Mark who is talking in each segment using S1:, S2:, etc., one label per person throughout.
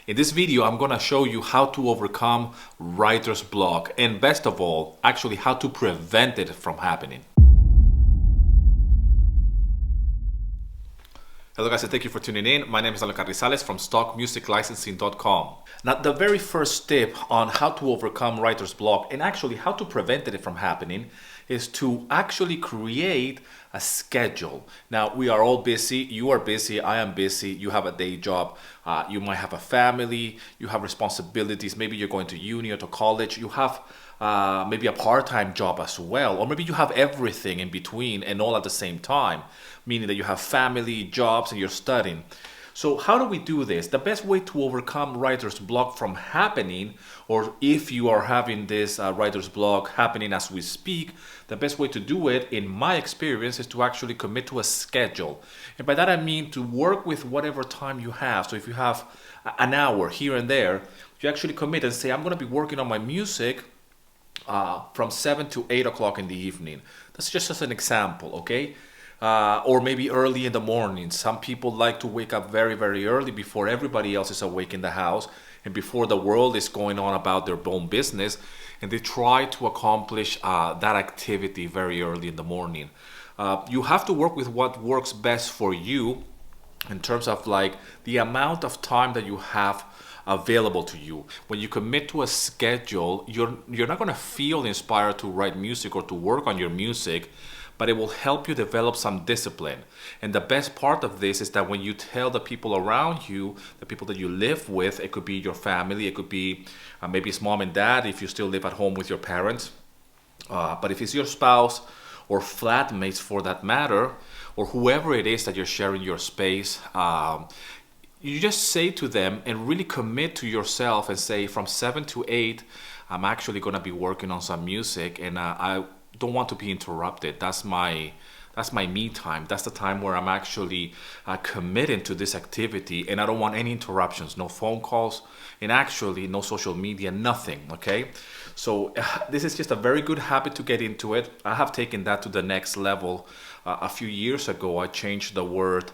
S1: In this video, I'm gonna show you how to overcome writer's block and best of all, actually how to prevent it from happening. Hello guys and thank you for tuning in. My name is Alan Carrizales from stockmusiclicensing.com. Now the very first tip on how to overcome writer's block and actually how to prevent it from happening is to actually create a schedule. Now we are all busy, you are busy, I am busy, you have a day job, you might have a family, you have responsibilities, maybe you're going to uni or to college, you have maybe a part-time job as well, or maybe you have everything in between and all at the same time, meaning that you have family, jobs, and you're studying. So how do we do this? The best way to overcome writer's block from happening, or if you are having this writer's block happening as we speak, the best way to do it, in my experience, is to actually commit to a schedule. And by that I mean to work with whatever time you have. So if you have an hour here and there, you actually commit and say, I'm going to be working on my music from 7 to 8 o'clock in the evening. That's just as an example, okay? Or maybe early in the morning. Some people like to wake up very, very early before everybody else is awake in the house and before the world is going on about their own business, and they try to accomplish that activity very early in the morning. You have to work with what works best for you in terms of like the amount of time that you have available to you. When you commit to a schedule, you're not going to feel inspired to write music or to work on your music, but it will help you develop some discipline. And the best part of this is that when you tell the people around you, the people that you live with, it could be your family, it could be maybe it's mom and dad if you still live at home with your parents, but if it's your spouse or flatmates for that matter, or whoever it is that you're sharing your space, you just say to them and really commit to yourself and say, from 7 to 8, I'm actually going to be working on some music, and I don't want to be interrupted. That's my me time. That's the time where I'm actually committing to this activity, and I don't want any interruptions, no phone calls, and actually no social media, nothing, okay? So this is just a very good habit to get into it. I have taken that to the next level. A few years ago, I changed the word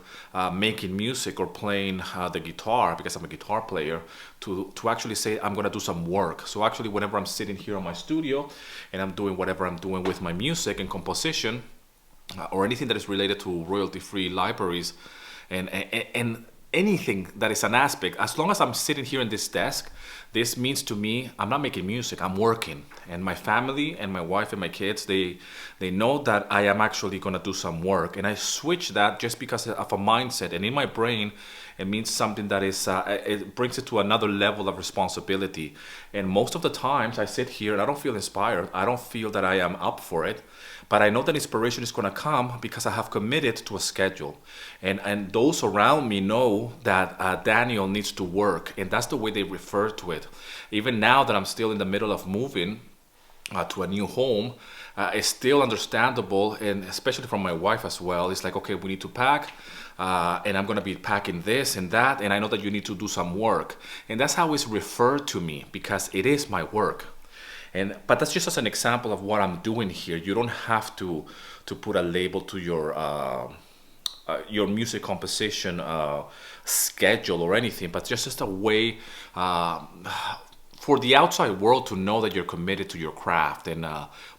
S1: making music or playing the guitar, because I'm a guitar player, to actually say I'm gonna do some work. So actually whenever I'm sitting here in my studio and I'm doing whatever I'm doing with my music and composition, or anything that is related to royalty-free libraries and anything that is an aspect, as long as I'm sitting here in this desk, this means to me I'm not making music, I'm working. And my family and my wife and my kids, they know that I am actually gonna do some work. And I switch that just because of a mindset, and in my brain it means something that is it brings it to another level of responsibility. And most of the times I sit here and I don't feel inspired, I don't feel that I am up for it, but I know that inspiration is going to come because I have committed to a schedule. And those around me know that Daniel needs to work, and that's the way they refer to it. Even now that I'm still in the middle of moving to a new home, it's still understandable, and especially from my wife as well. It's like, okay, we need to pack, and I'm going to be packing this and that, and I know that you need to do some work. And that's how it's referred to me, because it is my work. But that's just as an example of what I'm doing here. You don't have to put a label to your music composition schedule or anything, but just a way for the outside world to know that you're committed to your craft. And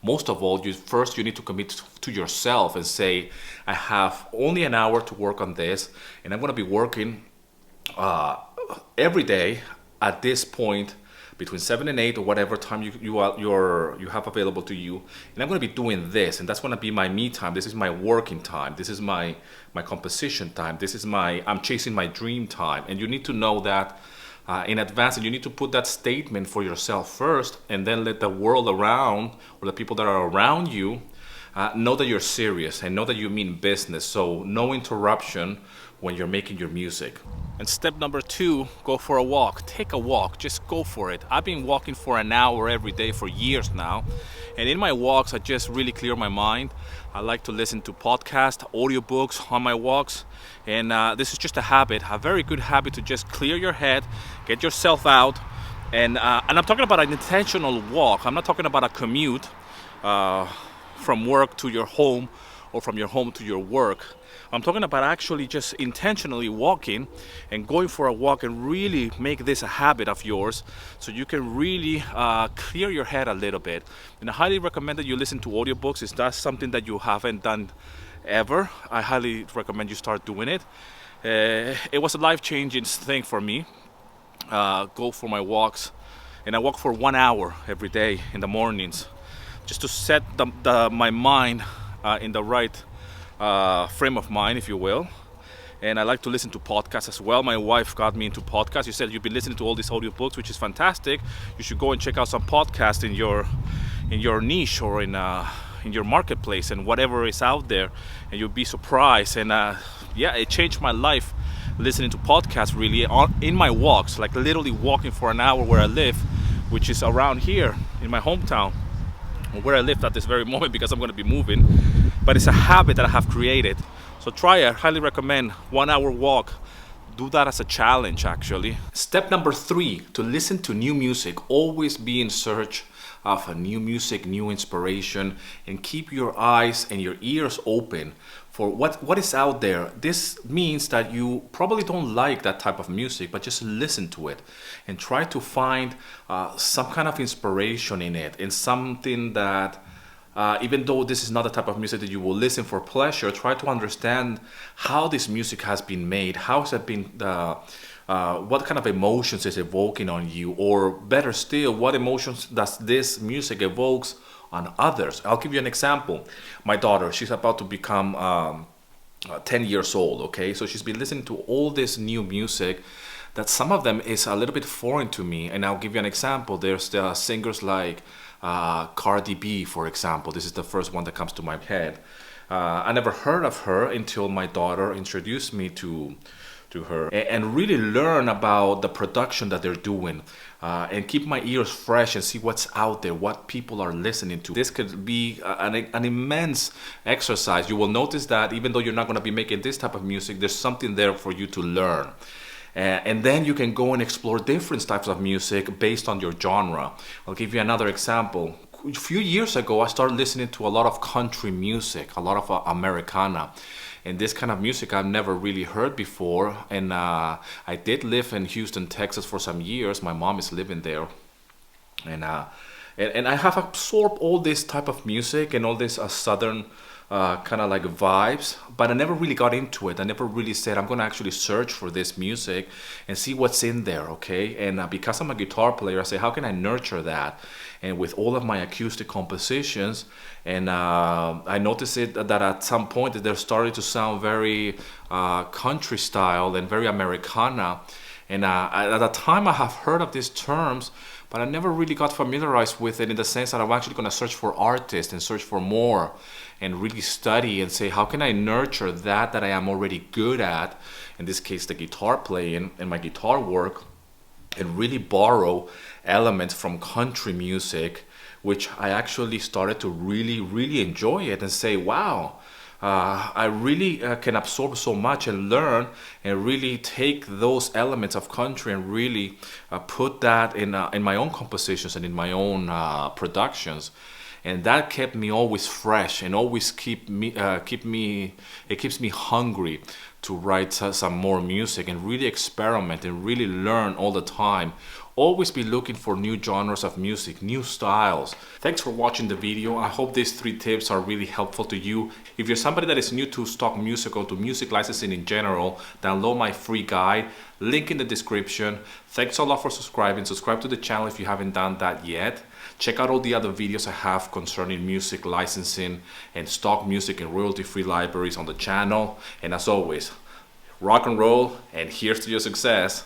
S1: most of all, you need to commit to yourself and say, I have only an hour to work on this, and I'm going to be working every day at this point, between 7 and 8 or whatever time you have available to you, and I'm going to be doing this, and that's going to be my me time. This is my working time. This is my composition time. This is I'm chasing my dream time. And you need to know that in advance, and you need to put that statement for yourself first, and then let the world around, or the people that are around you, know that you're serious and know that you mean business. So no interruption when you're making your music. And step number 2, go for a walk. Take a walk, just go for it. I've been walking for an hour every day for years now. And in my walks, I just really clear my mind. I like to listen to podcasts, audiobooks on my walks. And this is just a habit, a very good habit, to just clear your head, get yourself out. And I'm talking about an intentional walk. I'm not talking about a commute from work to your home, or from your home to your work. I'm talking about actually just intentionally walking and going for a walk and really make this a habit of yours so you can really clear your head a little bit. And I highly recommend that you listen to audiobooks. If that's something that you haven't done ever, I highly recommend you start doing it. It was a life-changing thing for me. Go for my walks, and I walk for 1 hour every day in the mornings just to set my mind in the right frame of mind, if you will. And I like to listen to podcasts as well. My wife got me into podcasts. You said you've been listening to all these audiobooks, which is fantastic. You should go and check out some podcasts in your niche or in your marketplace and whatever is out there, and you'll be surprised. And yeah, it changed my life listening to podcasts really in my walks, like literally walking for an hour where I live, which is around here in my hometown, where I live at this very moment because I'm going to be moving. But it's a habit that I have created. So try it. I highly recommend 1 hour walk. Do that as a challenge, actually. Step number 3, to listen to new music. Always be in search of a new music, new inspiration, and keep your eyes and your ears open for what is out there. This means that you probably don't like that type of music, but just listen to it and try to find some kind of inspiration in it, in something that even though this is not the type of music that you will listen for pleasure, try to understand how this music has been made, how has it been, what kind of emotions is evoking on you, or better still, what emotions does this music evokes on others. I'll give you an example. My daughter, she's about to become 10 years old, okay? So she's been listening to all this new music that some of them is a little bit foreign to me. And I'll give you an example. There's the singers like Cardi B, for example. This is the first one that comes to my head. I never heard of her until my daughter introduced me to her, and really learn about the production that they're doing, and keep my ears fresh and see what's out there, what people are listening to. This could be an immense exercise. You will notice that even though you're not going to be making this type of music, there's something there for you to learn. And then you can go and explore different types of music based on your genre. I'll give you another example. A few years ago, I started listening to a lot of country music, a lot of Americana. And this kind of music I've never really heard before. And I did live in Houston, Texas for some years. My mom is living there. And I have absorbed all this type of music and all this southern kind of like vibes, but I never really got into it. I never really said I'm going to actually search for this music and see what's in there, okay? And because I'm a guitar player, I say, how can I nurture that? And with all of my acoustic compositions, and I noticed that at some point they're starting to sound very country style and very Americana. And at the time I have heard of these terms, but I never really got familiarized with it in the sense that I'm actually going to search for artists and search for more and really study and say, how can I nurture that I am already good at, in this case the guitar playing and my guitar work, and really borrow elements from country music, which I actually started to really enjoy it and say, wow, I really can absorb so much and learn and really take those elements of country and really put that in my own compositions and in my own productions. And that kept me always fresh and always keeps me hungry to write some more music and really experiment and really learn all the time. Always be looking for new genres of music, new styles. Thanks for watching the video. I hope these 3 tips are really helpful to you. If you're somebody that is new to stock music or to music licensing in general, download my free guide, link in the description. Thanks a lot for subscribing. Subscribe to the channel if you haven't done that yet. Check out all the other videos I have concerning music licensing and stock music and royalty-free libraries on the channel. And as always, rock and roll, and here's to your success.